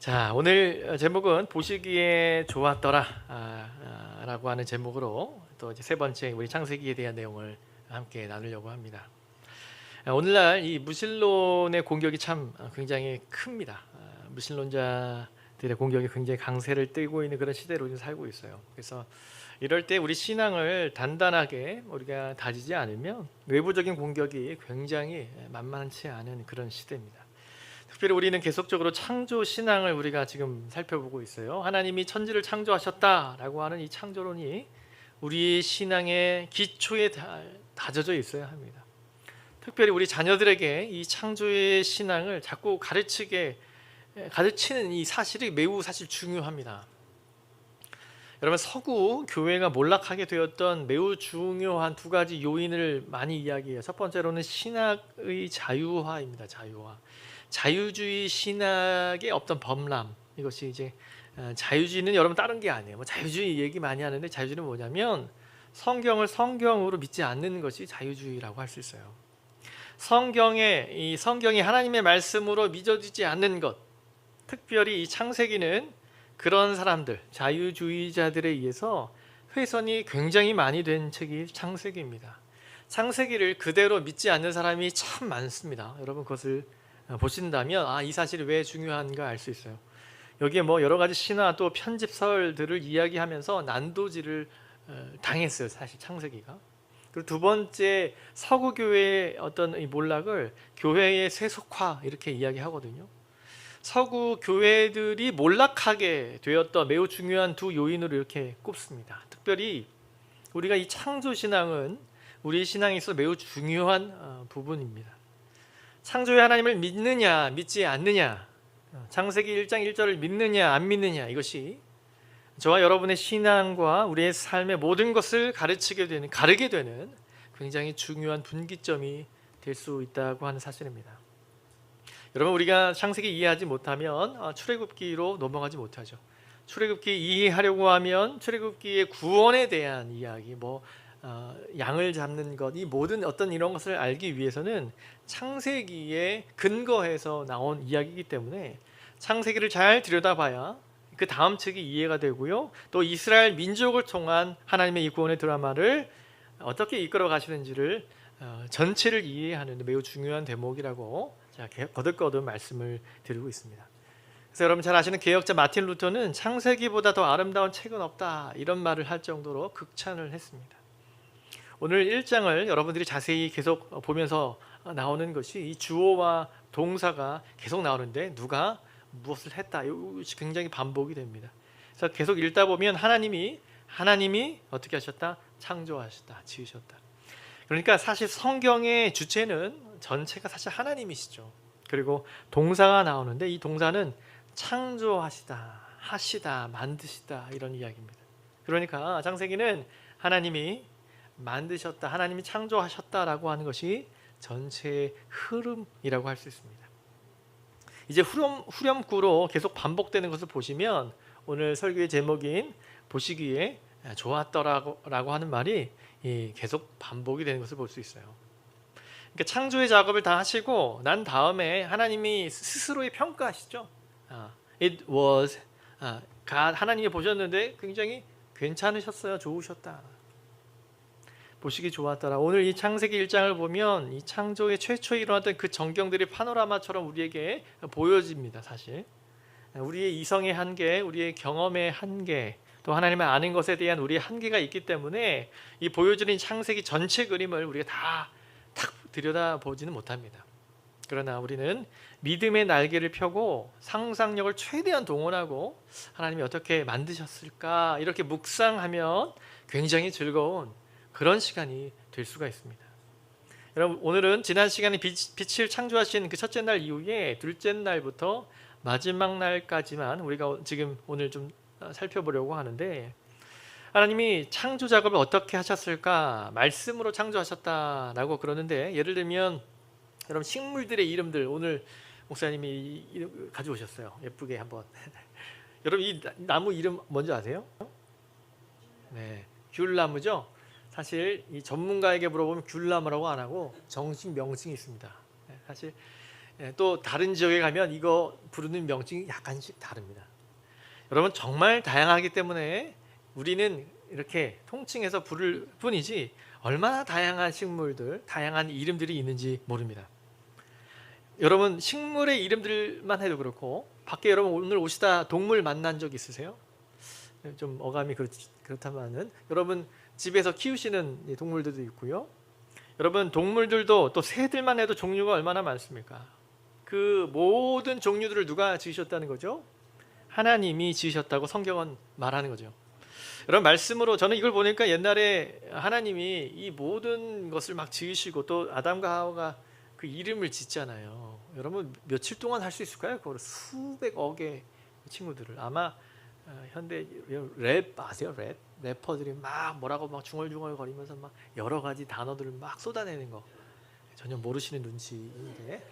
자, 오늘 제목은 보시기에 좋았더라 라고 하는 제목으로 또 이제 세 번째 우리 창세기에 대한 내용을 함께 나누려고 합니다. 오늘날 이 무신론의 공격이 참 굉장히 큽니다. 무신론자들의 공격이 굉장히 강세를 띠고 있는 그런 시대로 지금 살고 있어요. 그래서 이럴 때 우리 신앙을 단단하게 우리가 다지지 않으면 외부적인 공격이 굉장히 만만치 않은 그런 시대입니다. 특별히 우리는 계속적으로 창조 신앙을 우리가 지금 살펴보고 있어요. 하나님이 천지를 창조하셨다라고 하는 이 창조론이 우리 신앙의 기초에 다져져 있어야 합니다. 특별히 우리 자녀들에게 이 창조의 신앙을 자꾸 가르치는 이 사실이 매우 사실 중요합니다. 여러분, 서구 교회가 몰락하게 되었던 매우 중요한 두 가지 요인을 많이 이야기해요. 첫 번째로는 신학의 자유화입니다. 자유주의 신학의 어떤 범람, 이것이 이제 자유주의는 여러분 다른 게 아니에요. 자유주의 얘기 많이 하는데, 자유주의는 뭐냐면 성경을 성경으로 믿지 않는 것이 자유주의라고 할 수 있어요. 성경이 하나님의 말씀으로 믿어지지 않는 것, 특별히 이 창세기는 그런 사람들, 자유주의자들에 의해서 훼손이 굉장히 많이 된 책이 창세기입니다. 창세기를 그대로 믿지 않는 사람이 참 많습니다. 여러분, 그것을 보신다면 이 사실이 왜 중요한가 알 수 있어요. 여기에 여러 가지 신화 또 편집설들을 이야기하면서 난도질을 당했어요. 사실 창세기가. 그리고 두 번째, 서구 교회의 어떤 이 몰락을 교회의 세속화 이렇게 이야기하거든요. 서구 교회들이 몰락하게 되었던 매우 중요한 두 요인으로 이렇게 꼽습니다. 특별히 우리가 이 창조 신앙은 우리 신앙에 있어서 매우 중요한 부분입니다. 창조의 하나님을 믿느냐 믿지 않느냐, 창세기 1장 1절을 믿느냐 안 믿느냐, 이것이 저와 여러분의 신앙과 우리의 삶의 모든 것을 가르게 되는 굉장히 중요한 분기점이 될 수 있다고 하는 사실입니다. 여러분, 우리가 창세기 이해하지 못하면 출애굽기로 넘어가지 못하죠. 출애굽기 이해하려고 하면 출애굽기의 구원에 대한 이야기, 양을 잡는 것, 이 모든 어떤 이런 것을 알기 위해서는 창세기에 근거해서 나온 이야기이기 때문에 창세기를 잘 들여다봐야 그 다음 책이 이해가 되고요. 또 이스라엘 민족을 통한 하나님의 이 구원의 드라마를 어떻게 이끌어 가시는지를 전체를 이해하는 데 매우 중요한 대목이라고 거듭거듭 말씀을 드리고 있습니다. 그래서 여러분 잘 아시는 개혁자 마틴 루터는 창세기보다 더 아름다운 책은 없다, 이런 말을 할 정도로 극찬을 했습니다. 오늘 1장을 여러분들이 자세히 계속 보면서 나오는 것이 이 주어와 동사가 계속 나오는데 누가 무엇을 했다, 이것이 굉장히 반복이 됩니다. 그래서 계속 읽다 보면 하나님이 어떻게 하셨다? 창조하셨다, 지으셨다. 그러니까 사실 성경의 주체는 전체가 사실 하나님이시죠. 그리고 동사가 나오는데 이 동사는 창조하시다, 하시다, 만드시다, 이런 이야기입니다. 그러니까 창세기는 하나님이 만드셨다, 하나님이 창조하셨다라고 하는 것이 전체의 흐름이라고 할 수 있습니다. 이제 후렴구로 계속 반복되는 것을 보시면 오늘 설교의 제목인 보시기에 좋았더라고 하는 말이 계속 반복이 되는 것을 볼 수 있어요. 그러니까 창조의 작업을 다 하시고 난 다음에 하나님이 스스로의 평가하시죠. It was God, 하나님이 보셨는데 굉장히 괜찮으셨어요, 좋으셨다, 보시기 좋았더라. 오늘 이 창세기 1장을 보면 이 창조의 최초에 일어났던 그 전경들이 파노라마처럼 우리에게 보여집니다. 사실 우리의 이성의 한계, 우리의 경험의 한계, 또 하나님을 아는 것에 대한 우리의 한계가 있기 때문에 이 보여주는 창세기 전체 그림을 우리가 다 들여다보지는 못합니다. 그러나 우리는 믿음의 날개를 펴고 상상력을 최대한 동원하고 하나님이 어떻게 만드셨을까 이렇게 묵상하면 굉장히 즐거운 그런 시간이 될 수가 있습니다. 여러분, 오늘은 지난 시간에 빛을 창조하신 그 첫째 날 이후에 둘째 날부터 마지막 날까지만 우리가 지금 오늘 좀 살펴보려고 하는데, 하나님이 창조 작업을 어떻게 하셨을까? 말씀으로 창조하셨다라고 그러는데, 예를 들면 여러분 식물들의 이름들 오늘 목사님이 가져오셨어요. 예쁘게 한번. 여러분 이 나무 이름 뭔지 아세요? 네, 귤나무죠. 사실 이 전문가에게 물어보면 귤나무라고 안 하고 정식 명칭이 있습니다. 사실 또 다른 지역에 가면 이거 부르는 명칭이 약간씩 다릅니다. 여러분 정말 다양하기 때문에 우리는 이렇게 통칭해서 부를 뿐이지 얼마나 다양한 식물들, 다양한 이름들이 있는지 모릅니다. 여러분 식물의 이름들만 해도 그렇고 밖에 여러분 오늘 오시다 동물 만난 적 있으세요? 좀 어감이 그렇다마는 여러분 집에서 키우시는 동물들도 있고요. 여러분 동물들도 또 새들만 해도 종류가 얼마나 많습니까? 그 모든 종류들을 누가 지으셨다는 거죠? 하나님이 지으셨다고 성경은 말하는 거죠. 여러분 말씀으로 저는 이걸 보니까 옛날에 하나님이 이 모든 것을 막 지으시고 또 아담과 하와가 그 이름을 짓잖아요. 여러분 며칠 동안 할 수 있을까요? 그걸 수백억의 친구들을 아마 현대 랩 아세요? 래퍼들이 막 뭐라고 막 중얼중얼 거리면서 막 여러 가지 단어들을 막 쏟아내는 거 전혀 모르시는 눈치인데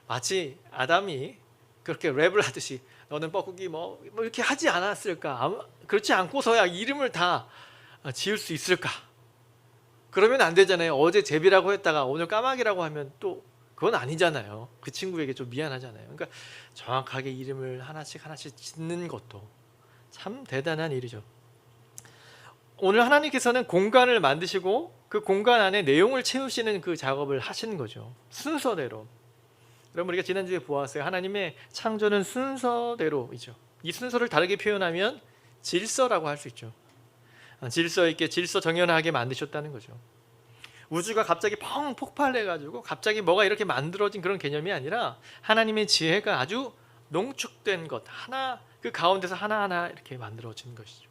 마치 아담이 그렇게 랩을 하듯이 너는 뻐꾸기 뭐 이렇게 하지 않았을까? 그렇지 않고서야 이름을 다 지을 수 있을까? 그러면 안 되잖아요. 어제 제비라고 했다가 오늘 까마귀라고 하면 또 그건 아니잖아요. 그 친구에게 좀 미안하잖아요. 그러니까 정확하게 이름을 하나씩 짓는 것도 참 대단한 일이죠. 오늘 하나님께서는 공간을 만드시고 그 공간 안에 내용을 채우시는 그 작업을 하시는 거죠. 순서대로. 여러분 우리가 지난주에 보았어요. 하나님의 창조는 순서대로이죠. 이 순서를 다르게 표현하면 질서라고 할 수 있죠. 질서 있게 질서 정연하게 만드셨다는 거죠. 우주가 갑자기 펑 폭발해가지고 갑자기 뭐가 이렇게 만들어진 그런 개념이 아니라 하나님의 지혜가 아주 농축된 것 하나 그 가운데서 하나하나 이렇게 만들어진 것이죠.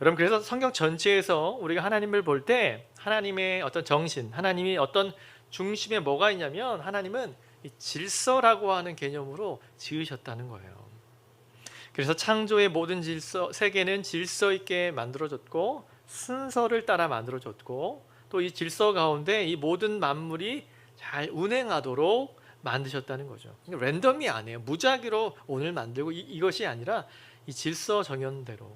여러분 그래서 성경 전체에서 우리가 하나님을 볼 때 하나님의 어떤 정신, 하나님이 어떤 중심에 뭐가 있냐면 하나님은 이 질서라고 하는 개념으로 지으셨다는 거예요. 그래서 창조의 모든 질서, 세계는 질서 있게 만들어졌고 순서를 따라 만들어졌고 또 이 질서 가운데 이 모든 만물이 잘 운행하도록 만드셨다는 거죠. 랜덤이 아니에요. 무작위로 오늘 만들고 이것이 아니라 이 질서 정연대로.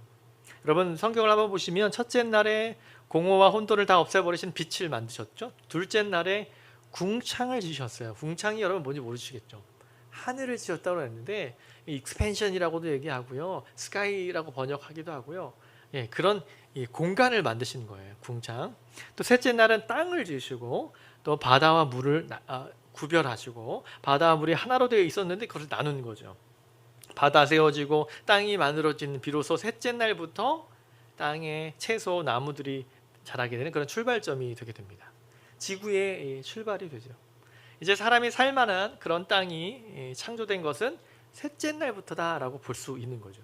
여러분 성경을 한번 보시면 첫째 날에 공허와 혼돈을 다 없애버리신 빛을 만드셨죠. 둘째 날에 궁창을 지으셨어요. 궁창이 여러분 뭔지 모르시겠죠. 하늘을 지었다고 했는데 익스펜션이라고도 얘기하고요. 스카이라고 번역하기도 하고요. 그런 공간을 만드시는 거예요. 궁창. 또 셋째 날은 땅을 지으시고 또 바다와 물을 구별하시고 바다와 물이 하나로 되어 있었는데 그것을 나눈 거죠. 바다 세워지고 땅이 만들어진 비로소 셋째 날부터 땅에 채소, 나무들이 자라게 되는 그런 출발점이 되게 됩니다. 지구의 출발이 되죠. 이제 사람이 살만한 그런 땅이 창조된 것은 셋째 날부터다라고 볼 수 있는 거죠.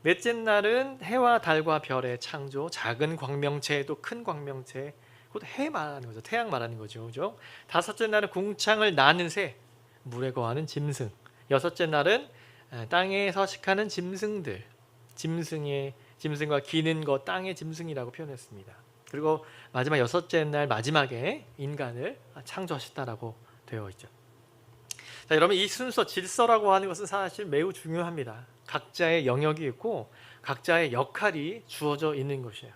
넷째 날은 해와 달과 별의 창조, 작은 광명체 또 큰 광명체, 그것도 해 말하는 거죠. 태양 말하는 거죠. 그죠? 다섯째 날은 궁창을 나는 새, 물에 거하는 짐승. 여섯째 날은 땅에 서식하는 짐승들, 짐승과 기는 것, 땅의 짐승이라고 표현했습니다. 그리고 마지막 여섯째 날 마지막에 인간을 창조하셨다라고 되어 있죠. 자, 여러분 이 순서 질서라고 하는 것은 사실 매우 중요합니다. 각자의 영역이 있고 각자의 역할이 주어져 있는 것이에요.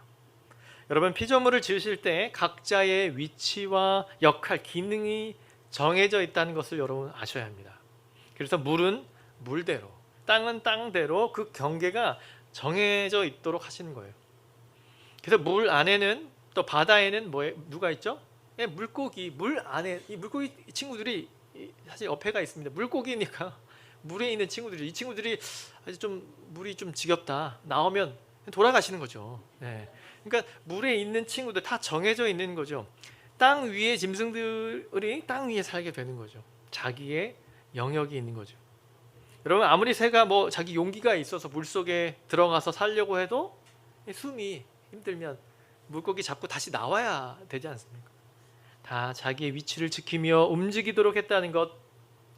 여러분 피조물을 지으실 때 각자의 위치와 역할, 기능이 정해져 있다는 것을 여러분 아셔야 합니다. 그래서 물은 물대로, 땅은 땅대로 그 경계가 정해져 있도록 하시는 거예요. 그래서 물 안에는 또 바다에는 누가 있죠? 물고기, 물 안에 이 물고기 친구들이 사실 어폐가 있습니다. 물고기니까 물에 있는 친구들이 이 친구들이 아주 좀 물이 좀 지겹다 나오면 돌아가시는 거죠. 그러니까 물에 있는 친구들 다 정해져 있는 거죠. 땅 위의 짐승들이 땅 위에 살게 되는 거죠. 자기의 영역이 있는 거죠. 여러분 아무리 새가 자기 용기가 있어서 물속에 들어가서 살려고 해도 숨이 힘들면 물고기 잡고 다시 나와야 되지 않습니까? 다 자기의 위치를 지키며 움직이도록 했다는 것.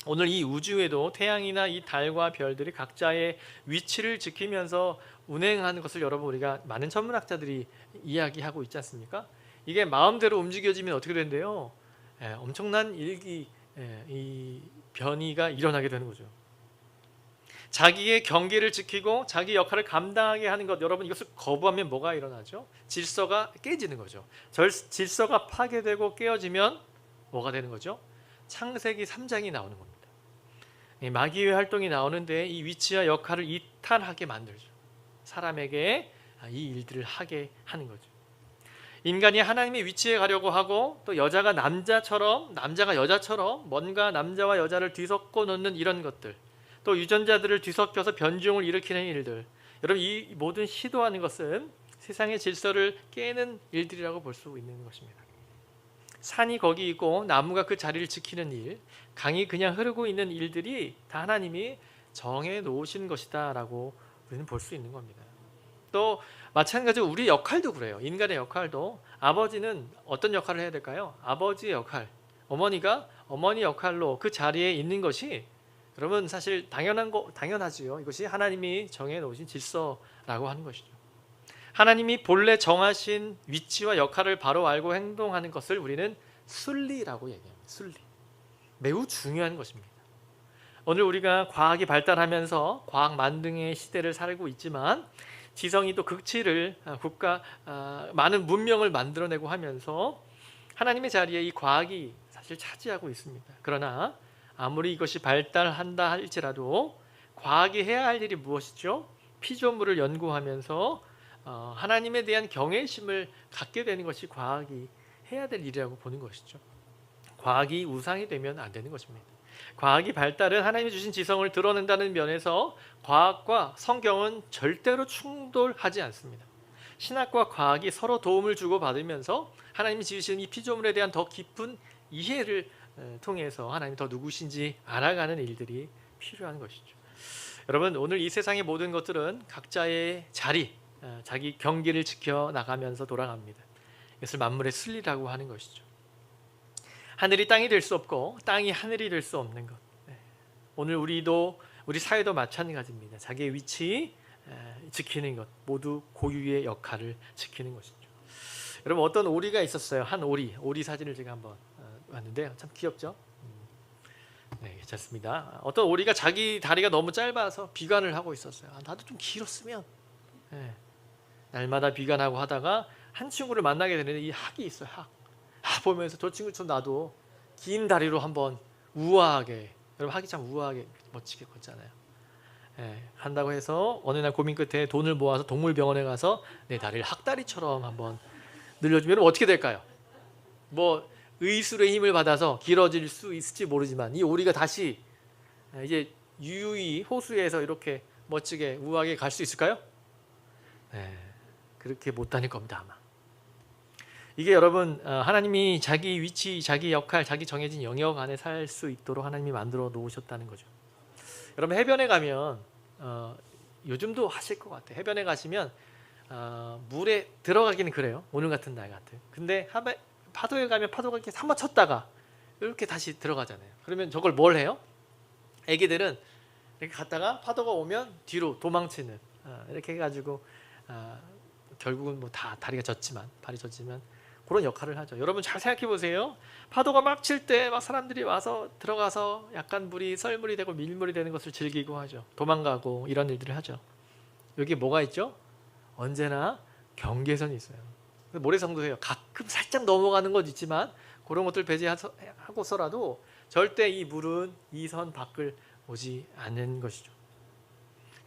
오늘 이 우주에도 태양이나 이 달과 별들이 각자의 위치를 지키면서 운행하는 것을 여러분 우리가 많은 천문학자들이 이야기하고 있지 않습니까? 이게 마음대로 움직여지면 어떻게 된대요? 엄청난 이 변이가 일어나게 되는 거죠. 자기의 경계를 지키고 자기 역할을 감당하게 하는 것, 여러분 이것을 거부하면 뭐가 일어나죠? 질서가 깨지는 거죠. 질서가 파괴되고 깨어지면 뭐가 되는 거죠? 창세기 3장이 나오는 겁니다. 이 마귀의 활동이 나오는데 이 위치와 역할을 이탈하게 만들죠. 사람에게 이 일들을 하게 하는 거죠. 인간이 하나님의 위치에 가려고 하고 또 여자가 남자처럼 남자가 여자처럼 뭔가 남자와 여자를 뒤섞어 놓는 이런 것들, 또 유전자들을 뒤섞여서 변종을 일으키는 일들, 여러분 이 모든 시도하는 것은 세상의 질서를 깨는 일들이라고 볼 수 있는 것입니다. 산이 거기 있고 나무가 그 자리를 지키는 일, 강이 그냥 흐르고 있는 일들이 다 하나님이 정해 놓으신 것이다 라고 우리는 볼 수 있는 겁니다. 또 마찬가지로 우리 역할도 그래요. 인간의 역할도 아버지는 어떤 역할을 해야 될까요? 아버지의 역할, 어머니가 어머니 역할로 그 자리에 있는 것이 여러분 사실 당연하지요. 이것이 하나님이 정해 놓으신 질서라고 하는 것이죠. 하나님이 본래 정하신 위치와 역할을 바로 알고 행동하는 것을 우리는 순리라고 얘기합니다. 순리. 매우 중요한 것입니다. 오늘 우리가 과학이 발달하면서 과학 만능의 시대를 살고 있지만 지성이 또 극치를 많은 문명을 만들어내고 하면서 하나님의 자리에 이 과학이 사실 차지하고 있습니다. 그러나 아무리 이것이 발달한다 할지라도 과학이 해야 할 일이 무엇이죠? 피조물을 연구하면서 하나님에 대한 경외심을 갖게 되는 것이 과학이 해야 될 일이라고 보는 것이죠. 과학이 우상이 되면 안 되는 것입니다. 과학이 발달은 하나님이 주신 지성을 드러낸다는 면에서 과학과 성경은 절대로 충돌하지 않습니다. 신학과 과학이 서로 도움을 주고받으면서 하나님이 지으신 이 피조물에 대한 더 깊은 이해를 통해서 하나님이 더 누구신지 알아가는 일들이 필요한 것이죠. 여러분 오늘 이 세상의 모든 것들은 각자의 자리, 자기 경계를 지켜나가면서 돌아갑니다. 이것을 만물의 순리라고 하는 것이죠. 하늘이 땅이 될 수 없고 땅이 하늘이 될 수 없는 것. 오늘 우리 사회도 마찬가지입니다. 자기의 위치 지키는 것, 모두 고유의 역할을 지키는 것이죠. 여러분 어떤 오리가 있었어요. 한 오리 사진을 제가 한번 봤는데요. 참 귀엽죠? 네, 괜찮습니다. 어떤 오리가 자기 다리가 너무 짧아서 비관을 하고 있었어요. 나도 좀 길었으면. 날마다 비관하고 하다가 한 친구를 만나게 되는데 이 학이 있어요. 보면서 저 친구처럼 나도 긴 다리로 한번 우아하게, 여러분 학이 참 우아하게 멋지게 걷잖아요. 한다고 해서 어느 날 고민 끝에 돈을 모아서 동물병원에 가서 내 다리를 학다리처럼 한번 늘려주면 어떻게 될까요? 뭐 의술의 힘을 받아서 길어질 수 있을지 모르지만 이 오리가 다시 이제 유유히 호수에서 이렇게 멋지게 우아하게 갈 수 있을까요? 그렇게 못 다닐 겁니다 아마. 이게 여러분 하나님이 자기 위치, 자기 역할, 자기 정해진 영역 안에 살 수 있도록 하나님이 만들어 놓으셨다는 거죠. 여러분 해변에 가면 요즘도 하실 것 같아요. 해변에 가시면 물에 들어가기는 그래요. 오늘 같은 날 같은. 근데 파도에 가면 파도가 이렇게 한번 쳤다가 이렇게 다시 들어가잖아요. 그러면 저걸 뭘 해요? 애기들은 이렇게 갔다가 파도가 오면 뒤로 도망치는 이렇게 해가지고 결국은 뭐 다 발이 젖지만 그런 역할을 하죠. 여러분 잘 생각해 보세요. 파도가 막 칠 때 막 사람들이 와서 들어가서 약간 물이 썰물이 되고 밀물이 되는 것을 즐기고 하죠. 도망가고 이런 일들을 하죠. 여기 뭐가 있죠? 언제나 경계선이 있어요. 모래성도 해요. 가끔 살짝 넘어가는 것 있지만 그런 것들 배제하고서라도 절대 이 물은 이 선 밖을 오지 않는 것이죠.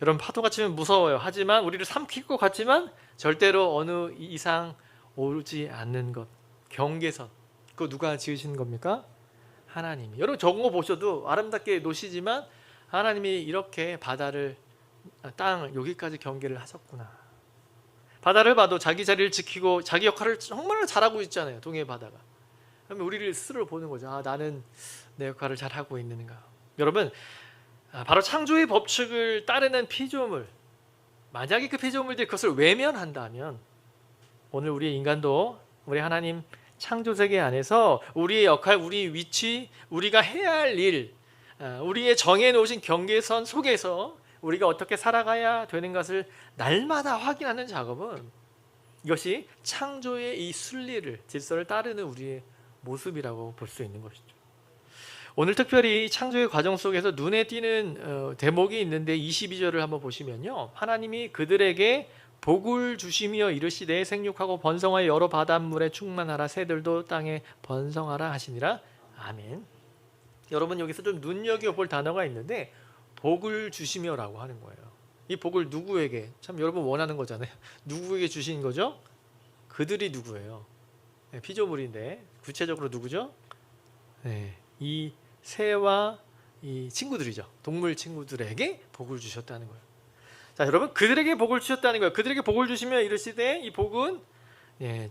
여러분 파도가 치면 무서워요. 하지만 우리를 삼킬 것 같지만 절대로 어느 이상 오지 않는 것, 경계선. 그거 누가 지으신 겁니까? 하나님이. 여러분 저런 거 보셔도 아름답게 노시지만 하나님이 이렇게 바다를, 땅을 여기까지 경계를 하셨구나. 바다를 봐도 자기 자리를 지키고 자기 역할을 정말 잘하고 있잖아요. 동해 바다가. 그러면 우리를 스스로 보는 거죠. 나는 내 역할을 잘하고 있는가. 여러분 바로 창조의 법칙을 따르는 피조물, 만약에 그 피조물들이 그것을 외면한다면 오늘 우리 인간도 우리 하나님 창조세계 안에서 우리의 역할, 우리 위치, 우리가 해야 할 일, 우리의 정해놓으신 경계선 속에서 우리가 어떻게 살아가야 되는 것을 날마다 확인하는 작업은 이것이 창조의 이 순리를, 질서를 따르는 우리의 모습이라고 볼 수 있는 것이죠. 오늘 특별히 창조의 과정 속에서 눈에 띄는 대목이 있는데 22절을 한번 보시면요. 하나님이 그들에게 복을 주시며 이르시되 생육하고 번성하여 여러 바닷물에 충만하라 새들도 땅에 번성하라 하시니라. 아멘. 여러분 여기서 좀 눈여겨볼 단어가 있는데 복을 주시며라고 하는 거예요. 이 복을 누구에게? 참 여러분 원하는 거잖아요. 누구에게 주신 거죠? 그들이 누구예요? 네, 피조물인데 구체적으로 누구죠? 네, 이 새와 이 친구들이죠. 동물 친구들에게 복을 주셨다는 거예요. 자, 여러분 그들에게 복을 주셨다는 거예요. 그들에게 복을 주시며 이르시되 이 복은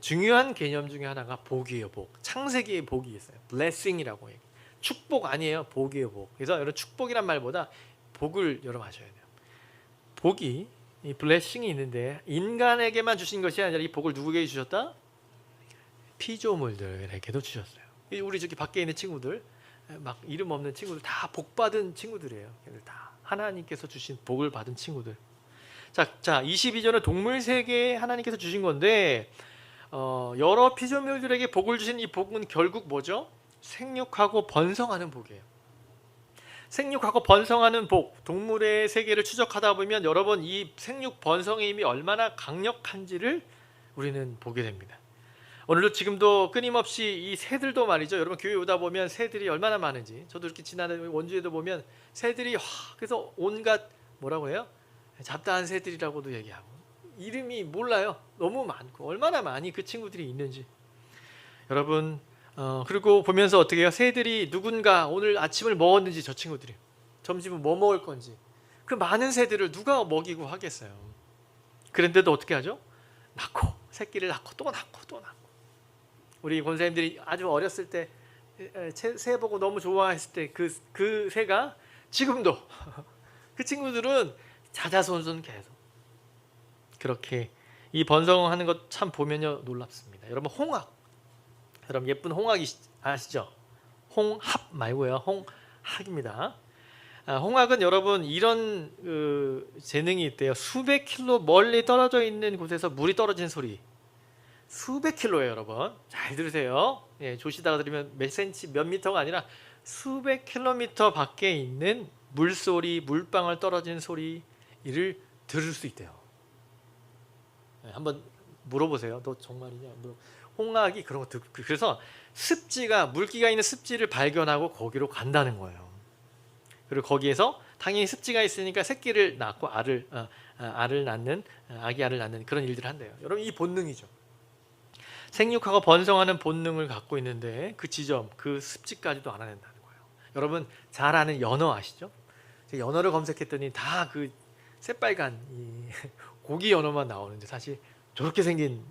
중요한 개념 중에 하나가 복이에요. 복. 창세기의 복이 있어요. blessing이라고 해요. 축복 아니에요. 복이에요. 복. 그래서 여러분 축복이란 말보다 복을 여러분 아셔야 돼요. 복이 이 blessing이 있는데 인간에게만 주신 것이 아니라 이 복을 누구에게 주셨다? 피조물들에게도 주셨어요. 우리 저기 밖에 있는 친구들 막 이름 없는 친구들 다 복받은 친구들이에요. 걔들 다 하나님께서 주신 복을 받은 친구들. 자 22절은 동물 세계에 하나님께서 주신 건데 여러 피조물들에게 복을 주신 이 복은 결국 뭐죠? 생육하고 번성하는 복이에요. 생육하고 번성하는 복, 동물의 세계를 추적하다 보면 여러분 이 생육 번성의 힘이 얼마나 강력한지를 우리는 보게 됩니다. 오늘도 지금도 끊임없이 이 새들도 말이죠. 여러분 교회 오다 보면 새들이 얼마나 많은지, 저도 이렇게 지나는 원주에도 보면 새들이 그래서 온갖 뭐라고 해요? 잡다한 새들이라고도 얘기하고 이름이 몰라요. 너무 많고 얼마나 많이 그 친구들이 있는지. 여러분 그리고 보면서 어떻게 해요? 새들이 누군가 오늘 아침을 먹었는지, 저 친구들이 점심은 뭐 먹을 건지, 그 많은 새들을 누가 먹이고 하겠어요. 그런데도 어떻게 하죠? 낳고 새끼를 낳고 또 낳고 또 낳고. 우리 권사님들이 아주 어렸을 때 새 보고 너무 좋아했을 때 그 새가 지금도 그 친구들은 자자손손 계속 그렇게 이 번성하는 것 참 보면요 놀랍습니다. 여러분 홍학, 여러분 예쁜 홍학이 아시죠? 홍합 말고요, 홍학입니다. 홍학은 여러분 이런 재능이 있대요. 수백 킬로 멀리 떨어져 있는 곳에서 물이 떨어진 소리, 수백 킬로예요. 여러분 잘 들으세요. 조시다가 들으면 몇 센치 몇 미터가 아니라 수백 킬로미터 밖에 있는 물소리, 물방울 떨어지는 소리를 들을 수 있대요. 한번 물어보세요. 너 정말이냐? 홍학이 그런 거 듣고, 그래서 습지가, 물기가 있는 습지를 발견하고 거기로 간다는 거예요. 그리고 거기에서 당연히 습지가 있으니까 새끼를 낳고 알을 낳는, 아기 알을 낳는 그런 일들을 한대요. 여러분 이 본능이죠. 생육하고 번성하는 본능을 갖고 있는데 그 지점, 그 습지까지도 알아낸다는 거예요. 여러분 잘 아는 연어 아시죠? 연어를 검색했더니 다 그 새빨간 이 고기 연어만 나오는데 사실 저렇게 생긴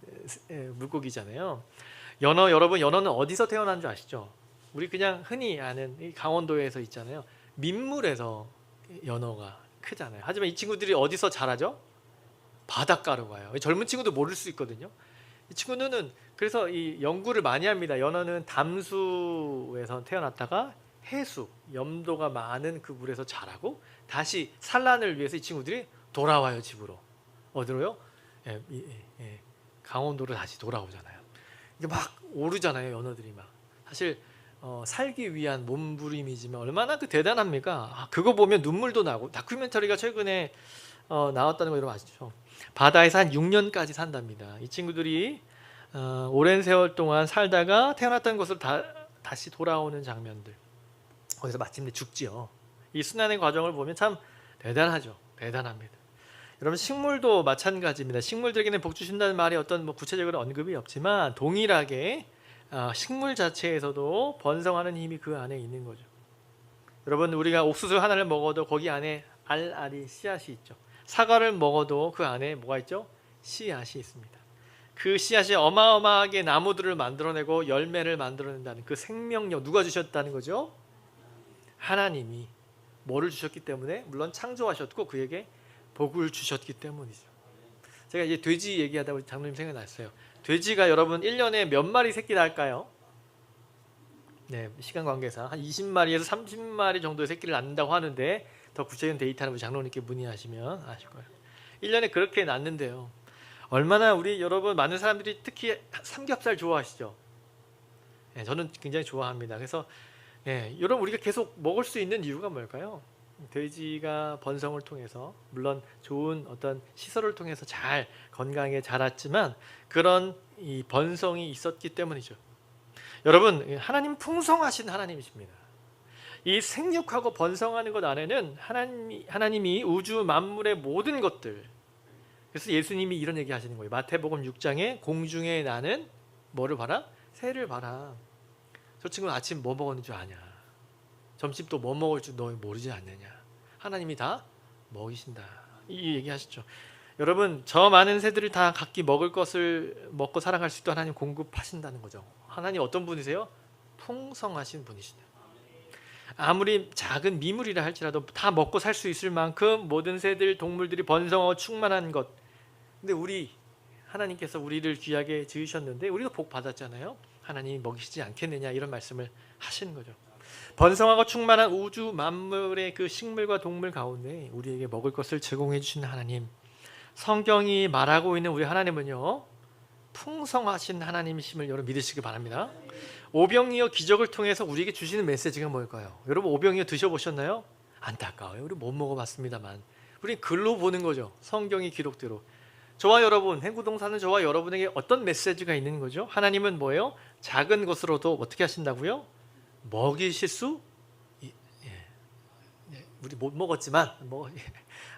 물고기잖아요. 연어, 여러분 연어는 어디서 태어난 줄 아시죠? 우리 그냥 흔히 아는 이 강원도에서 있잖아요. 민물에서 연어가 크잖아요. 하지만 이 친구들이 어디서 자라죠? 바닷가로 가요. 젊은 친구도 모를 수 있거든요. 이 친구는 그래서 이 연구를 많이 합니다. 연어는 담수에서 태어났다가 해수, 염도가 많은 그 물에서 자라고 다시 산란을 위해서 이 친구들이 돌아와요, 집으로. 어디로요? 강원도로 다시 돌아오잖아요. 이게 막 오르잖아요, 연어들이 막. 사실 살기 위한 몸부림이지만 얼마나 그 대단합니까? 그거 보면 눈물도 나고. 다큐멘터리가 최근에 나왔다는 거 여러분 아시죠? 바다에서 한 6년까지 산답니다. 이 친구들이 오랜 세월 동안 살다가 태어났던 곳으로 다시 돌아오는 장면들. 거기서 마침내 죽지요. 이 순환의 과정을 보면 참 대단하죠. 대단합니다. 여러분 식물도 마찬가지입니다. 식물들에게는 복 주신다는 말이 어떤 구체적으로 언급이 없지만 동일하게 식물 자체에서도 번성하는 힘이 그 안에 있는 거죠. 여러분 우리가 옥수수 하나를 먹어도 거기 안에 알알이 씨앗이 있죠. 사과를 먹어도 그 안에 뭐가 있죠? 씨앗이 있습니다. 그 씨앗이 어마어마하게 나무들을 만들어내고 열매를 만들어낸다는 그 생명력, 누가 주셨다는 거죠? 하나님이. 뭐를 주셨기 때문에? 물론 창조하셨고 그에게 복을 주셨기 때문이죠. 제가 이제 돼지 얘기하다 보니 장로님 생각났어요. 돼지가 여러분 1년에 몇 마리 새끼 낳을까요? 네, 시간 관계상 한 20마리에서 30마리 정도의 새끼를 낳는다고 하는데 더 구체적인 데이터는 우리 장로님께 문의하시면 아실 거예요. 1년에 그렇게 낳는데요. 얼마나 우리 여러분 많은 사람들이 특히 삼겹살 좋아하시죠? 네, 저는 굉장히 좋아합니다. 그래서 여러분 우리가 계속 먹을 수 있는 이유가 뭘까요? 돼지가 번성을 통해서 물론 좋은 어떤 시설을 통해서 잘 건강하게 자랐지만 그런 이 번성이 있었기 때문이죠. 여러분 하나님 풍성하신 하나님이십니다. 이 생육하고 번성하는 것 안에는 하나님이 우주 만물의 모든 것들, 그래서 예수님이 이런 얘기 하시는 거예요. 마태복음 6장에 공중에 나는 뭐를 봐라? 새를 봐라. 저 친구는 아침 뭐 먹었는 줄 아냐? 점심 또 뭐 먹을 줄 너 모르지 않느냐? 하나님이 다 먹이신다. 이 얘기 하시죠. 여러분, 저 많은 새들을 다 각기 먹을 것을 먹고 살아갈 수 있도록 하나님 공급하신다는 거죠. 하나님 어떤 분이세요? 풍성하신 분이시다. 아무리 작은 미물이라 할지라도 다 먹고 살 수 있을 만큼 모든 새들, 동물들이 번성하고 충만한 것. 근데 하나님께서 우리를 귀하게 지으셨는데 우리도 복 받았잖아요. 하나님이 먹이시지 않겠느냐 이런 말씀을 하시는 거죠. 번성하고 충만한 우주 만물의 그 식물과 동물 가운데 우리에게 먹을 것을 제공해 주시는 하나님, 성경이 말하고 있는 우리 하나님은요, 풍성하신 하나님이심을 여러분 믿으시기 바랍니다. 오병이어 기적을 통해서 우리에게 주시는 메시지가 뭘까요? 여러분, 오병이어 드셔보셨나요? 안타까워요. 우리 못 먹어봤습니다만 우리 글로 보는 거죠. 성경의 기록대로. 저와 여러분, 행구동 사는 저와 여러분에게 어떤 메시지가 있는 거죠? 하나님은 뭐예요? 작은 것으로도 어떻게 하신다고요? 먹이실 수? 우리 못 먹었지만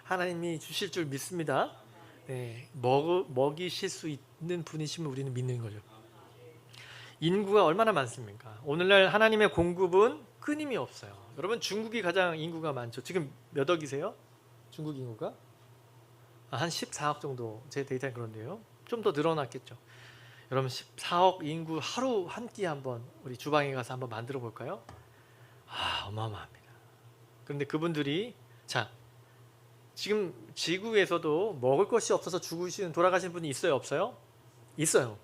하나님이 주실 줄 믿습니다. 네, 먹이실 수 있는 분이심을 우리는 믿는 거죠. 인구가 얼마나 많습니까? 오늘날 하나님의 공급은 끊임이 없어요. 여러분, 중국이 가장 인구가 많죠. 지금 몇 억이세요? 중국 인구가? 한 14억 정도, 제 데이터는 그런데요. 좀 더 늘어났겠죠. 여러분, 14억 인구 하루 한 끼 한번 우리 주방에 가서 한번 만들어 볼까요? 어마어마합니다. 그런데 그분들이 지금 지구에서도 먹을 것이 없어서 돌아가신 분이 있어요, 없어요? 있어요.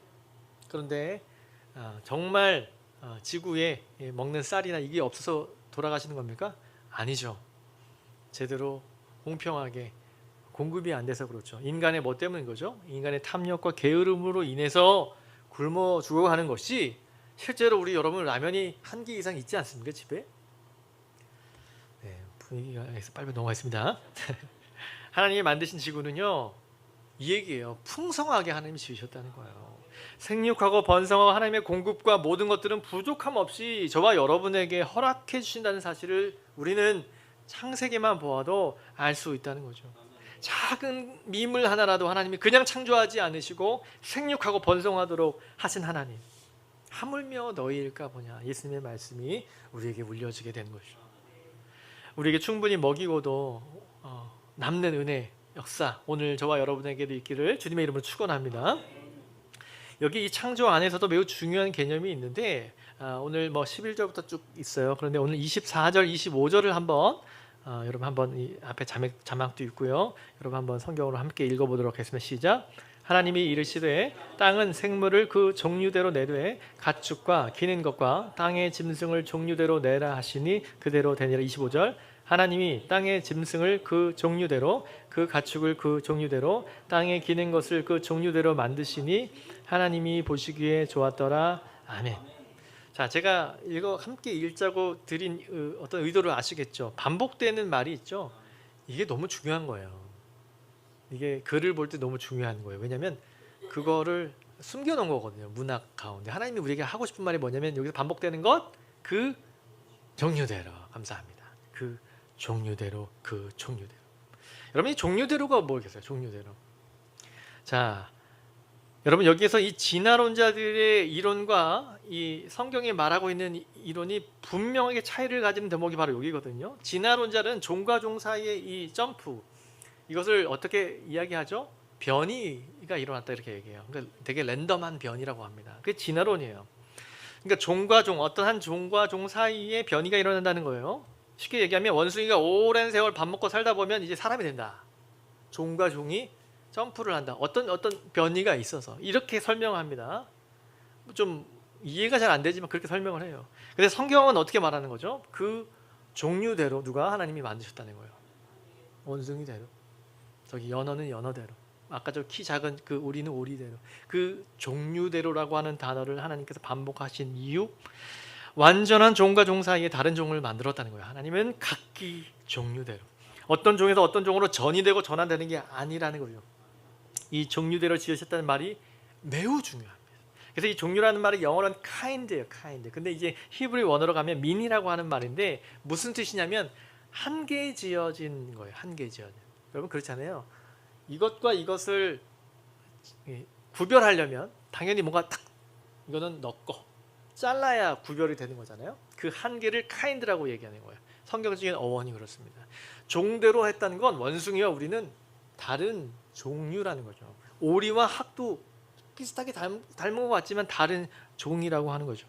그런데 정말 지구에 먹는 쌀이나 이게 없어서 돌아가시는 겁니까? 아니죠. 제대로 공평하게 공급이 안 돼서 그렇죠. 인간의 뭐 때문인 거죠? 인간의 탐욕과 게으름으로 인해서 굶어 죽어가는 것이, 실제로 우리 여러분 라면이 한 개 이상 있지 않습니까, 집에? 네, 분위기가 빨리 넘어가겠습니다. 하나님이 만드신 지구는요, 이 얘기예요. 풍성하게 하나님이 지으셨다는 거예요. 생육하고 번성하고 하나님의 공급과 모든 것들은 부족함 없이 저와 여러분에게 허락해 주신다는 사실을 우리는 창세기만 보아도 알 수 있다는 거죠. 작은 미물 하나라도 하나님이 그냥 창조하지 않으시고 생육하고 번성하도록 하신 하나님, 하물며 너희일까 보냐, 예수님의 말씀이 우리에게 울려지게 된 것이죠. 우리에게 충분히 먹이고도 남는 은혜 역사, 오늘 저와 여러분에게도 있기를 주님의 이름으로 축원합니다. 여기 이 창조 안에서도 매우 중요한 개념이 있는데, 오늘 11절부터 쭉 있어요. 그런데 오늘 24절, 25절을 한번 여러분 한번 이 앞에 자막도 있고요. 여러분 한번 성경으로 함께 읽어보도록 하겠습니다. 시작. 하나님이 이르시되 땅은 생물을 그 종류대로 내되 가축과 기는 것과 땅의 짐승을 종류대로 내라 하시니 그대로 되니라. 25절. 하나님이 땅의 짐승을 그 종류대로, 그 가축을 그 종류대로, 땅에 기는 것을 그 종류대로 만드시니 하나님이 보시기에 좋았더라. 아멘. 자, 제가 이거 함께 읽자고 드린 어떤 의도를 아시겠죠? 반복되는 말이 있죠. 이게 너무 중요한 거예요. 이게 글을 볼 때 너무 중요한 거예요. 왜냐하면 그거를 숨겨놓은 거거든요. 문학 가운데. 하나님이 우리에게 하고 싶은 말이 뭐냐면, 여기서 반복되는 것, 그 종류대로. 감사합니다. 그 종류대로, 그 종류대로. 여러분, 이 종류대로가 뭐겠어요? 종류대로. 자, 여러분, 여기에서 이 진화론자들의 이론과 이 성경이 말하고 있는 이론이 분명하게 차이를 가지는 대목이 바로 여기거든요. 진화론자는 종과 종 사이의 이 점프, 이것을 어떻게 이야기하죠? 변이가 일어났다 이렇게 얘기해요. 그러니까 되게 랜덤한 변이라고 합니다. 그게 진화론이에요. 그러니까 종과 종, 어떤 한 종과 종 사이에 변이가 일어난다는 거예요. 쉽게 얘기하면 원숭이가 오랜 세월 밥 먹고 살다 보면 이제 사람이 된다. 종과 종이 점프를 한다. 어떤 변이가 있어서 이렇게 설명합니다. 좀 이해가 잘 안 되지만 그렇게 설명을 해요. 근데 성경은 어떻게 말하는 거죠? 그 종류대로 누가 하나님이 만드셨다는 거예요. 원숭이대로, 저기 연어는 연어대로, 아까 저 키 작은 그 오리는 오리대로, 그 종류대로라고 하는 단어를 하나님께서 반복하신 이유, 완전한 종과 종 사이에 다른 종을 만들었다는 거예요. 하나님은 각기 종류대로, 어떤 종에서 어떤 종으로 전이되고 전환되는 게 아니라는 거예요. 이 종류대로 지으셨다는 말이 매우 중요합니다. 그래서 이 종류라는 말이 영어로는 kind예요. kind. 근데 이제 히브리 원어로 가면 민이라고 하는 말인데 무슨 뜻이냐면 한계 지어진 거예요. 한계 지어진. 여러분 그렇잖아요. 이것과 이것을 구별하려면 당연히 뭔가 딱 이거는 너 거 잘라야 구별이 되는 거잖아요. 그 한계를 kind라고 얘기하는 거예요. 성경적인 어원이 그렇습니다. 종대로 했다는 건 원숭이와 우리는 다른 종류라는 거죠. 오리와 학도 비슷하게 닮은 것 같지만 다른 종이라고 하는 거죠.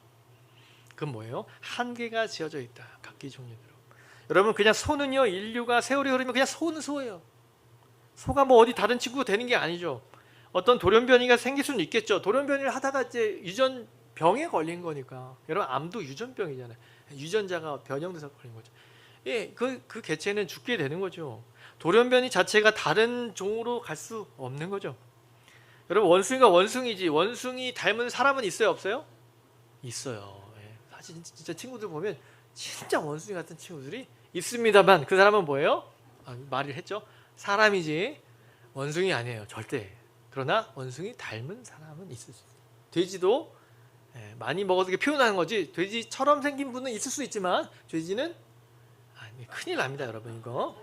그건 뭐예요? 한계가 지어져 있다. 각기 종류대로. 여러분 그냥 소는요, 인류가 세월이 흐르면 그냥 소는 소예요. 소가 뭐 어디 다른 친구가 되는 게 아니죠. 어떤 돌연변이가 생길 수는 있겠죠. 돌연변이를 하다가 이제 유전병에 걸린 거니까. 여러분 암도 유전병이잖아요. 유전자가 변형돼서 걸린 거죠. 예, 그 개체는 죽게 되는 거죠. 돌연변이 자체가 다른 종으로 갈 수 없는 거죠. 여러분 원숭이가 원숭이지 원숭이 닮은 사람은 있어요, 없어요? 있어요. 예, 사실 진짜 친구들 보면 진짜 원숭이 같은 친구들이 있습니다만 그 사람은 뭐예요? 말을 했죠. 사람이지 원숭이 아니에요, 절대. 그러나 원숭이 닮은 사람은 있을 수 있어요. 돼지도 많이 먹어서 이렇게 표현하는 거지 돼지처럼 생긴 분은 있을 수 있지만 돼지는 큰일 납니다, 여러분. 이거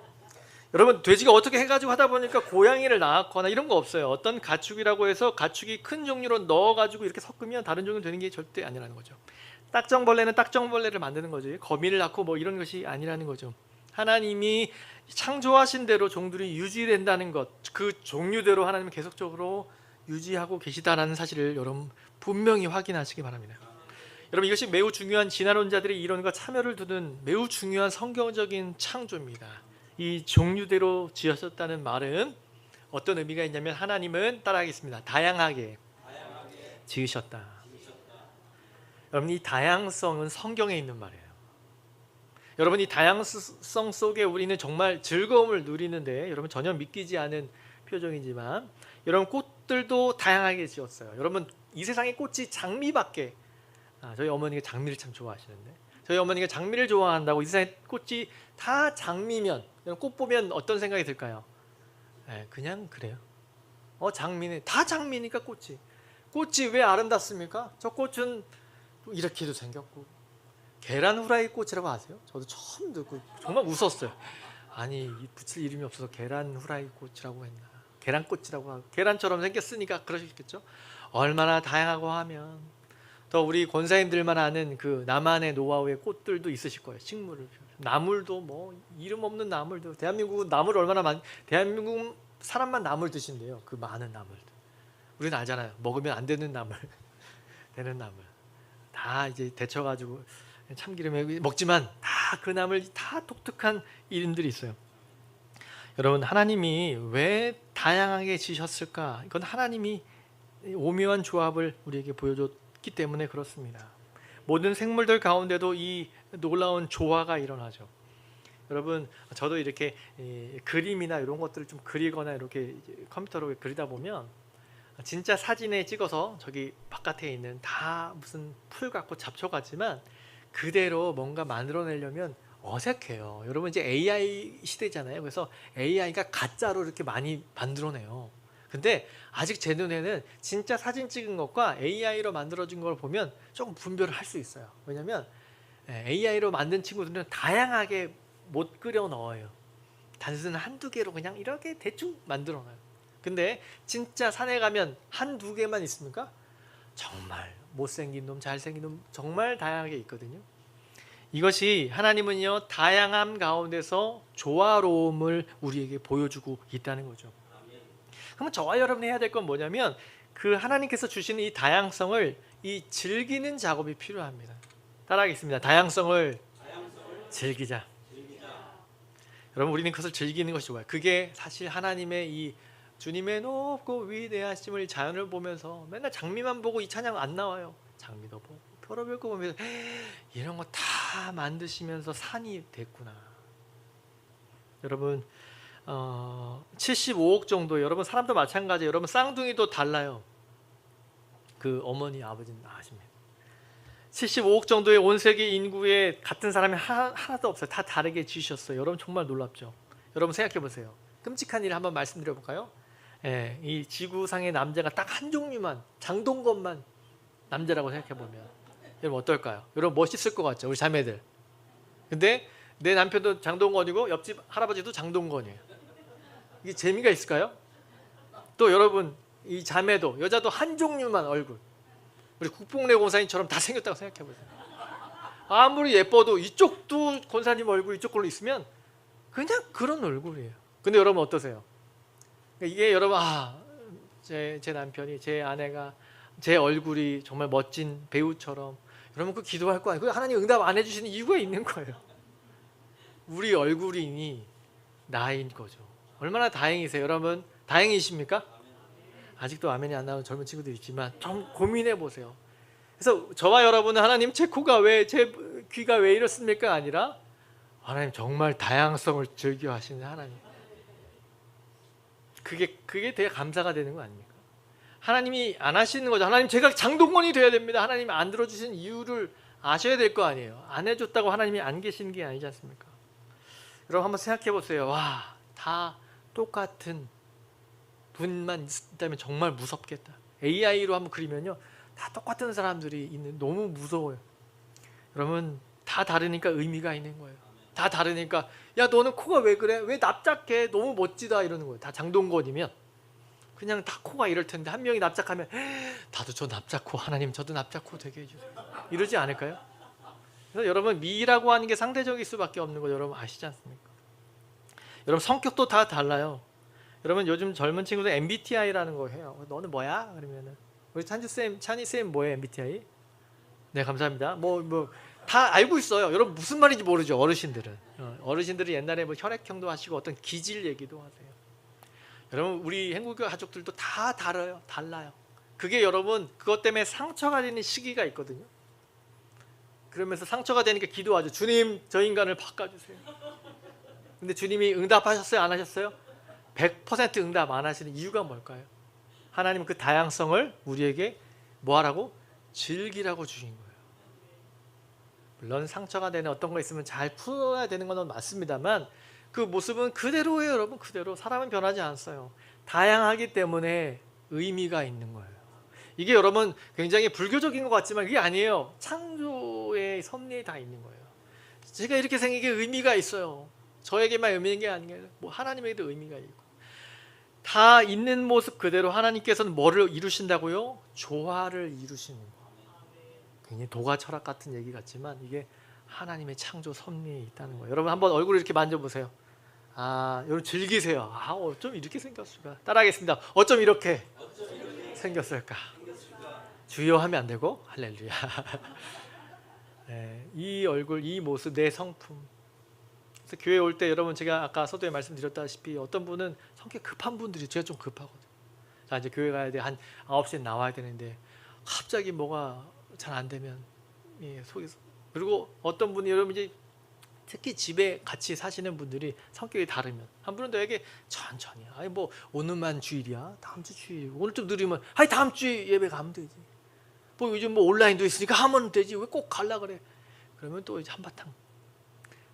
여러분 돼지가 어떻게 해가지고 하다 보니까 고양이를 낳았거나 이런 거 없어요. 어떤 가축이라고 해서 가축이 큰 종류로 넣어가지고 이렇게 섞으면 다른 종류 되는 게 절대 아니라는 거죠. 딱정벌레는 딱정벌레를 만드는 거지 거미를 낳고 뭐 이런 것이 아니라는 거죠. 하나님이 창조하신 대로 종들이 유지된다는 것, 그 종류대로 하나님은 계속적으로 유지하고 계시다라는 사실을 여러분 분명히 확인하시기 바랍니다. 여러분 이것이 매우 중요한 진화론자들의 이론과 참여를 두는 매우 중요한 성경적인 창조입니다. 이 종류대로 지으셨다는 말은 어떤 의미가 있냐면 하나님은 따라하겠습니다. 다양하게 지으셨다. 여러분 이 다양성은 성경에 있는 말이에요. 여러분 이 다양성 속에 우리는 정말 즐거움을 누리는데 여러분 전혀 믿기지 않은 표정이지만 여러분 꽃들도 다양하게 지었어요. 여러분 이 세상의 꽃이 장미밖에 저희 어머니가 장미를 참 좋아하시는데 저희 어머니가 장미를 좋아한다고 이 세상의 꽃이 다 장미면 꽃 보면 어떤 생각이 들까요? 그냥 그래요. 장미네. 다 장미니까 꽃이 왜 아름답습니까? 저 꽃은 이렇게도 생겼고 계란 후라이 꽃이라고 아세요? 저도 처음 듣고 정말 웃었어요. 아니 붙일 이름이 없어서 계란 후라이 꽃이라고 했나. 계란꽃이라고 하고 계란처럼 생겼으니까 그러셨겠죠. 얼마나 다양하고 하면 더 우리 권사님들만 아는 그 나만의 노하우의 꽃들도 있으실 거예요. 식물을 나물도 뭐 이름 없는 나물도 대한민국은 나물 얼마나 많이 대한민국 사람만 나물 드신대요. 그 많은 나물들 우리는 알잖아요. 먹으면 안 되는 나물 되는 나물 다 이제 데쳐가지고 참기름에 먹지만 다 그 나물 다 독특한 이름들이 있어요. 여러분 하나님이 왜 다양하게 지으셨을까? 이건 하나님이 오묘한 조합을 우리에게 보여줬기 때문에 그렇습니다. 모든 생물들 가운데도 이 놀라운 조화가 일어나죠. 여러분 저도 이렇게 그림이나 이런 것들을 좀 그리거나 이렇게 컴퓨터로 그리다 보면 진짜 사진에 찍어서 저기 바깥에 있는 다 무슨 풀 같고 잡초 같지만 그대로 뭔가 만들어내려면 어색해요. 여러분 이제 AI 시대잖아요. 그래서 AI가 가짜로 이렇게 많이 만들어내요. 근데 아직 제 눈에는 진짜 사진 찍은 것과 AI로 만들어진 걸 보면 조금 분별을 할 수 있어요. 왜냐면 AI로 만든 친구들은 다양하게 못 그려 넣어요. 단순 한두 개로 그냥 이렇게 대충 만들어 놔요. 근데 진짜 산에 가면 한두 개만 있습니까? 정말 못생긴 놈, 잘생긴 놈 정말 다양하게 있거든요. 이것이 하나님은요 다양함 가운데서 조화로움을 우리에게 보여주고 있다는 거죠. 그러면 저와 여러분이 해야 될 건 뭐냐면 그 하나님께서 주시는 이 다양성을 이 즐기는 작업이 필요합니다. 따라하겠습니다. 다양성을 즐기자. 여러분 우리는 그것을 즐기는 것이 좋아요. 그게 사실 하나님의 이 주님의 높고 위대하심을 자연을 보면서 맨날 장미만 보고 이 찬양 안 나와요. 장미도 보고 별의별 거 보면서 이런 거 다 만드시면서 산이 됐구나. 여러분 75억 정도 여러분 사람도 마찬가지예요. 여러분 쌍둥이도 달라요. 그 어머니 아버지는 아십니다. 75억 정도의 온 세계 인구에 같은 사람이 하나도 없어요. 다 다르게 지으셨어요. 여러분 정말 놀랍죠. 여러분 생각해 보세요. 끔찍한 일을 한번 말씀드려 볼까요? 이 지구상의 남자가 딱 한 종류만 장동건만 남자라고 생각해 보면 여러분 어떨까요? 여러분 멋있을 것 같죠, 우리 자매들. 근데 내 남편도 장동건이고 옆집 할아버지도 장동건이에요. 이게 재미가 있을까요? 또 여러분 이 자매도 여자도 한 종류만 얼굴, 우리 국뽕래 권사님처럼 다 생겼다고 생각해 보세요. 아무리 예뻐도 이쪽도 권사님 얼굴 이쪽 걸로 있으면 그냥 그런 얼굴이에요. 근데 여러분 어떠세요? 이게 여러분 제 남편이, 제 아내가, 제 얼굴이 정말 멋진 배우처럼, 여러분 그 기도할 거 아니에요. 하나님 응답 안 해주시는 이유가 있는 거예요. 우리 얼굴이니 나인 거죠. 얼마나 다행이세요. 여러분 다행이십니까? 아직도 아멘이 안 나오는 젊은 친구들 있지만 좀 고민해 보세요. 그래서 저와 여러분은 하나님 제 코가 왜, 제 귀가 왜 이렇습니까? 아니라 하나님 정말 다양성을 즐겨 하시는 하나님. 그게 되게 감사가 되는 거 아닙니까? 하나님이 안 하시는 거죠. 하나님 제가 장동건이 돼야 됩니다. 하나님이 안 들어주신 이유를 아셔야 될 거 아니에요. 안 해줬다고 하나님이 안 계시는 게 아니지 않습니까? 여러분 한번 생각해 보세요. 와, 다 똑같은 분만 있다면 정말 무섭겠다. AI로 한번 그리면요, 다 똑같은 사람들이 있는, 너무 무서워요. 여러분 다 다르니까 의미가 있는 거예요. 다 다르니까 야 너는 코가 왜 그래? 왜 납작해? 너무 멋지다 이러는 거예요. 다 장동건이면 그냥 다 코가 이럴 텐데 한 명이 납작하면 나도 저 납작코, 하나님 저도 납작코 되게 해주세요. 이러지 않을까요? 그래서 여러분 미라고 하는 게 상대적일 수밖에 없는 거 여러분 아시지 않습니까? 여러분 성격도 다 달라요. 여러분 요즘 젊은 친구들 MBTI라는 거 해요. 너는 뭐야? 그러면은 우리 찬이 쌤 뭐예요 MBTI? 네 감사합니다. 다 알고 있어요. 여러분 무슨 말인지 모르죠. 어르신들은 옛날에 뭐 혈액형도 하시고 어떤 기질 얘기도 하세요. 여러분 우리 행복교 가족들도 다 달라요. 그게 여러분 그것 때문에 상처가 되는 시기가 있거든요. 그러면서 상처가 되니까 기도하죠. 주님 저 인간을 바꿔주세요. 근데 주님이 응답하셨어요? 안 하셨어요? 100% 응답 안 하시는 이유가 뭘까요? 하나님은 그 다양성을 우리에게 뭐하라고? 즐기라고 주신 거예요. 물론 상처가 되는 어떤 거 있으면 잘 풀어야 되는 건 맞습니다만 그 모습은 그대로예요. 여러분 그대로. 사람은 변하지 않았어요. 다양하기 때문에 의미가 있는 거예요. 이게 여러분 굉장히 불교적인 것 같지만 그게 아니에요. 창조의 섭리에 다 있는 거예요. 제가 이렇게 생긴 게 의미가 있어요. 저에게만 의미 있는 게 아니에요. 하나님에게도 의미가 있고. 다 있는 모습 그대로 하나님께서는 뭐를 이루신다고요? 조화를 이루시는 거. 굉장히 도가 철학 같은 얘기 같지만 이게 하나님의 창조 섭리에 있다는 거예요. 여러분 한번 얼굴을 이렇게 만져보세요. 여러분 즐기세요. 어쩜 이렇게 생겼을까? 따라하겠습니다. 어쩜 이렇게 생겼을까? 주여 하면 안 되고 할렐루야. 네, 이 얼굴, 이 모습, 내 성품. 그래서 교회 올 때 여러분 제가 아까 서두에 말씀드렸다시피 어떤 분은 성격 급한 분들이, 제가 좀 급하거든요. 자 이제 교회 가야 돼. 한 9시에 나와야 되는데 갑자기 뭐가 잘 안 되면 속에서. 그리고 어떤 분이 여러분 이제 특히 집에 같이 사시는 분들이 성격이 다르면 한 분은 너에게 천천히 오늘만 주일이야, 다음 주 주일, 오늘 좀 느리면 다음 주 예배 가면 되지, 요즘 온라인도 있으니까 하면 되지, 왜 꼭 갈라 그래? 그러면 또 이제 한바탕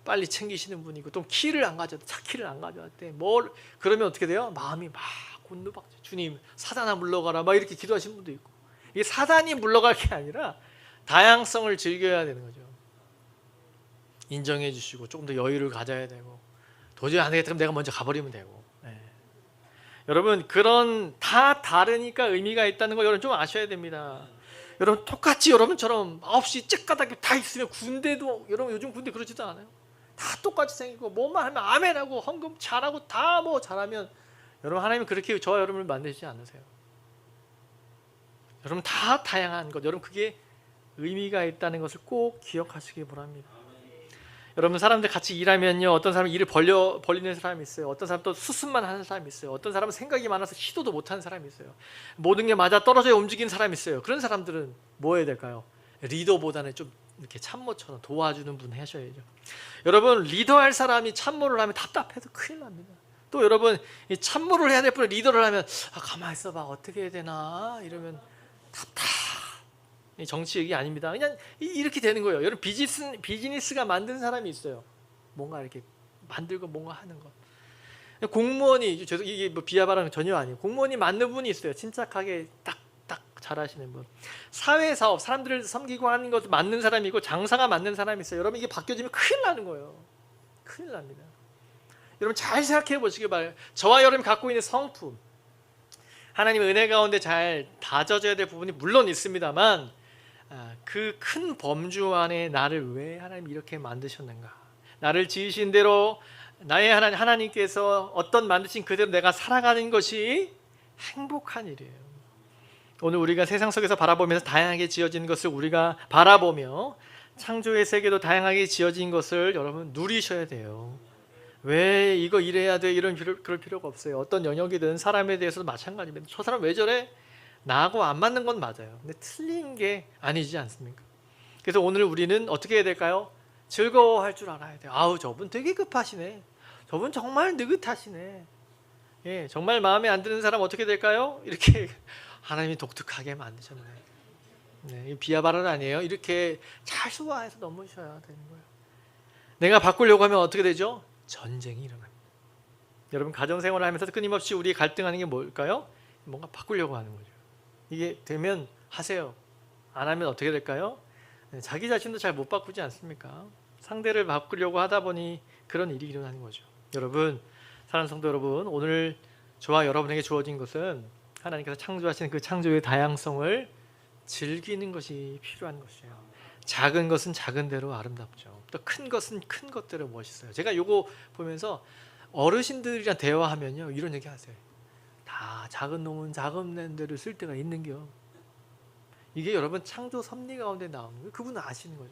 빨리 챙기시는 분이고, 또 키를 안 가져왔대, 차 키를 안 가져왔대, 그러면 어떻게 돼요? 마음이 막 곤두박질. 주님 사단아 물러가라 막 이렇게 기도하시는 분도 있고. 이게 사단이 물러갈 게 아니라 다양성을 즐겨야 되는 거죠. 인정해 주시고 조금 더 여유를 가져야 되고, 도저히 안 되겠다 그럼 내가 먼저 가버리면 되고. 여러분 그런 다 다르니까 의미가 있다는 거 여러분 좀 아셔야 됩니다. 여러분 똑같이 여러분처럼 9시 째까닥 다 있으면, 군대도 여러분 요즘 군대 그러지도 않아요. 다 똑같이 생기고 뭐만 하면 아멘하고 헌금 잘하고 다 잘하면, 여러분 하나님은 그렇게 저와 여러분을 만드시지 않으세요. 여러분 다 다양한 것, 여러분 그게 의미가 있다는 것을 꼭 기억하시기 바랍니다. 여러분 사람들 같이 일하면요, 어떤 사람은 일을 벌리는 사람이 있어요. 어떤 사람은 또 수습만 하는 사람이 있어요. 어떤 사람은 생각이 많아서 시도도 못하는 사람이 있어요. 모든 게 맞아 떨어져 움직이는 사람이 있어요. 그런 사람들은 뭐 해야 될까요? 리더보다는 좀 이렇게 참모처럼 도와주는 분 하셔야죠. 여러분 리더할 사람이 참모를 하면 답답해도 큰일 납니다. 또 여러분 이 참모를 해야 될 분을 리더를 하면 가만히 있어봐 어떻게 해야 되나 이러면 정치 얘기 아닙니다. 그냥 이렇게 되는 거예요. 여러분 비즈니스가 만든 사람이 있어요. 뭔가 이렇게 만들고 뭔가 하는 것. 공무원이, 이게 비하발언 전혀 아니에요. 공무원이 맞는 분이 있어요. 침착하게 딱 잘하시는 분. 사회사업, 사람들을 섬기고 하는 것도 맞는 사람이고 장사가 맞는 사람이 있어요. 여러분 이게 바뀌어지면 큰일 나는 거예요. 큰일 납니다. 여러분 잘 생각해 보시기 바라요. 저와 여러분이 갖고 있는 성품, 하나님의 은혜 가운데 잘 다져져야 될 부분이 물론 있습니다만 그 큰 범주 안에 나를 왜 하나님이 이렇게 만드셨는가, 나를 지으신 대로 나의 하나님께서 어떤 만드신 그대로 내가 살아가는 것이 행복한 일이에요. 오늘 우리가 세상 속에서 바라보면서 다양하게 지어진 것을 우리가 바라보며 창조의 세계도 다양하게 지어진 것을 여러분 누리셔야 돼요. 왜 이거 이래야 돼 그럴 필요가 없어요. 어떤 영역이든 사람에 대해서도 마찬가지입니다. 저 사람 왜 저래? 나하고 안 맞는 건 맞아요. 근데 틀린 게 아니지 않습니까? 그래서 오늘 우리는 어떻게 해야 될까요? 즐거워할 줄 알아야 돼요. 아우 저분 되게 급하시네. 저분 정말 느긋하시네. 예, 정말 마음에 안 드는 사람 어떻게 될까요? 이렇게 하나님이 독특하게 만드셨네. 네, 비하 발언 아니에요. 이렇게 잘 소화해서 넘으셔야 되는 거예요. 내가 바꾸려고 하면 어떻게 되죠? 전쟁이 일어납니다. 여러분 가정생활을 하면서 끊임없이 우리 갈등하는 게 뭘까요? 뭔가 바꾸려고 하는 거죠. 이게 되면 하세요. 안 하면 어떻게 될까요? 자기 자신도 잘 못 바꾸지 않습니까? 상대를 바꾸려고 하다 보니 그런 일이 일어나는 거죠. 여러분, 사랑하는 성도 여러분, 오늘 저와 여러분에게 주어진 것은 하나님께서 창조하신 그 창조의 다양성을 즐기는 것이 필요한 것이에요. 작은 것은 작은 대로 아름답죠. 또 큰 것은 큰 것대로 멋있어요. 제가 요거 보면서 어르신들이랑 대화하면요 이런 얘기 하세요. 다 작은 놈은 작은 데를 쓸 때가 있는겨. 이게 여러분 창조 섭리 가운데 나오는 거예요. 그분은 아시는 거죠.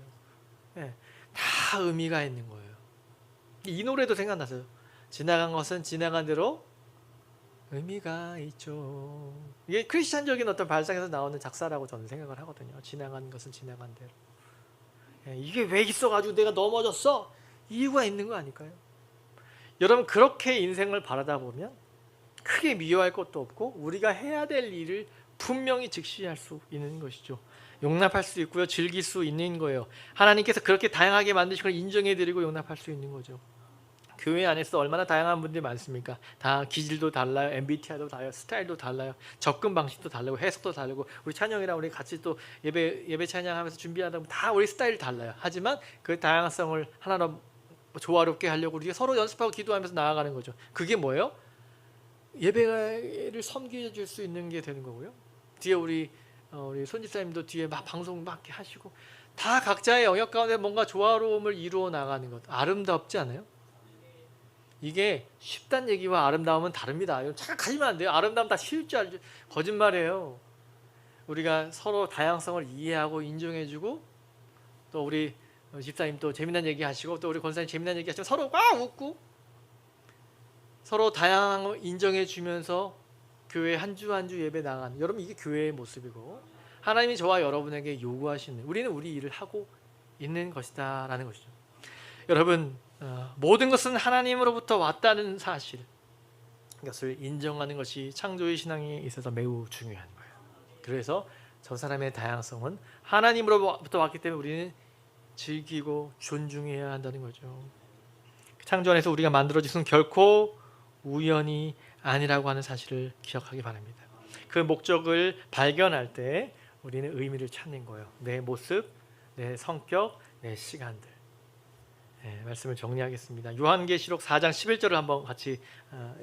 네, 다 의미가 있는 거예요. 이 노래도 생각나서요. 지나간 것은 지나간 대로 의미가 있죠. 이게 크리스찬적인 어떤 발상에서 나오는 작사라고 저는 생각을 하거든요. 지나간 것은 지나간 대로. 이게 왜 있어가지고 내가 넘어졌어? 이유가 있는 거 아닐까요? 여러분 그렇게 인생을 바라다 보면 크게 미워할 것도 없고 우리가 해야 될 일을 분명히 직시할 수 있는 것이죠. 용납할 수 있고요. 즐길 수 있는 거예요. 하나님께서 그렇게 다양하게 만드신 걸 인정해드리고 용납할 수 있는 거죠. 교회 안에서 얼마나 다양한 분들이 많습니까? 다 기질도 달라요. MBTI도 달라요. 스타일도 달라요. 접근 방식도 다르고 해석도 다르고 우리 찬영이랑 우리 같이 또 예배 찬양하면서 준비하다 보면 다 우리 스타일이 달라요. 하지만 그 다양성을 하나로 조화롭게 하려고 우리가 서로 연습하고 기도하면서 나아가는 거죠. 그게 뭐예요? 예배를 섬겨줄 수 있는 게 되는 거고요. 뒤에 우리 손집사님도 뒤에 막 방송 막 하시고 다 각자의 영역 가운데 뭔가 조화로움을 이루어 나가는 것. 아름답지 않아요? 이게 쉽단 얘기와 아름다움은 다릅니다. 착각하시면 안 돼요. 아름다움 다 쉬울 줄 알죠. 거짓말이에요. 우리가 서로 다양성을 이해하고 인정해주고 또 우리 집사님 또 재미난 얘기 하시고 또 우리 권사님 재미난 얘기 하시면 서로 막 웃고 서로 다양함을 인정해주면서 교회 한 주 한 주 예배 나가는 여러분 이게 교회의 모습이고 하나님이 저와 여러분에게 요구하시는 우리는 우리 일을 하고 있는 것이다 라는 것이죠. 여러분 모든 것은 하나님으로부터 왔다는 사실 이것을 인정하는 것이 창조의 신앙에 있어서 매우 중요한 거예요. 그래서 저 사람의 다양성은 하나님으로부터 왔기 때문에 우리는 즐기고 존중해야 한다는 거죠. 창조 안에서 우리가 만들어진 것은 결코 우연이 아니라고 하는 사실을 기억하기 바랍니다. 그 목적을 발견할 때 우리는 의미를 찾는 거예요. 내 모습, 내 성격, 내 시간들. 네, 말씀을 정리하겠습니다. 요한계시록 4장 11절을 한번 같이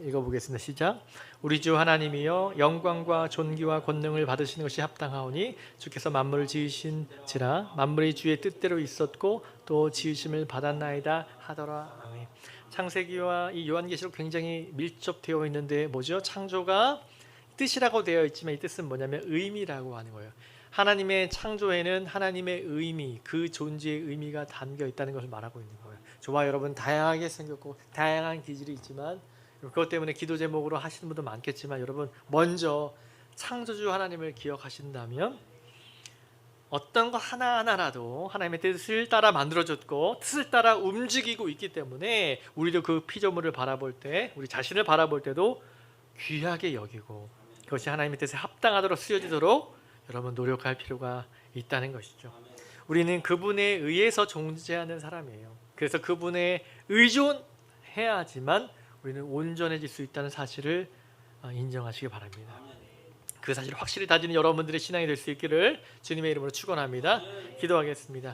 읽어보겠습니다. 시작. 우리 주 하나님이여 영광과 존귀와 권능을 받으시는 것이 합당하오니 주께서 만물을 지으신지라 만물이 주의 뜻대로 있었고 또 지으심을 받았나이다 하더라. 아멘. 창세기와 이 요한계시록 굉장히 밀접되어 있는데 뭐죠? 창조가 뜻이라고 되어 있지만 이 뜻은 뭐냐면 의미라고 하는 거예요. 하나님의 창조에는 하나님의 의미, 그 존재의 의미가 담겨 있다는 것을 말하고 있는 거예요. 저와 여러분 다양하게 생겼고 다양한 기질이 있지만 그것 때문에 기도 제목으로 하시는 분도 많겠지만 여러분 먼저 창조주 하나님을 기억하신다면 어떤 거 하나하나라도 하나님의 뜻을 따라 만들어졌고 뜻을 따라 움직이고 있기 때문에 우리도 그 피조물을 바라볼 때 우리 자신을 바라볼 때도 귀하게 여기고 그것이 하나님의 뜻에 합당하도록 쓰여지도록 여러분 노력할 필요가 있다는 것이죠. 우리는 그분에 의해서 존재하는 사람이에요. 그래서 그분에 의존해야지만 우리는 온전해질 수 있다는 사실을 인정하시기 바랍니다. 그 사실을 확실히 다지는 여러분들의 신앙이 될 수 있기를 주님의 이름으로 축원합니다. 기도하겠습니다.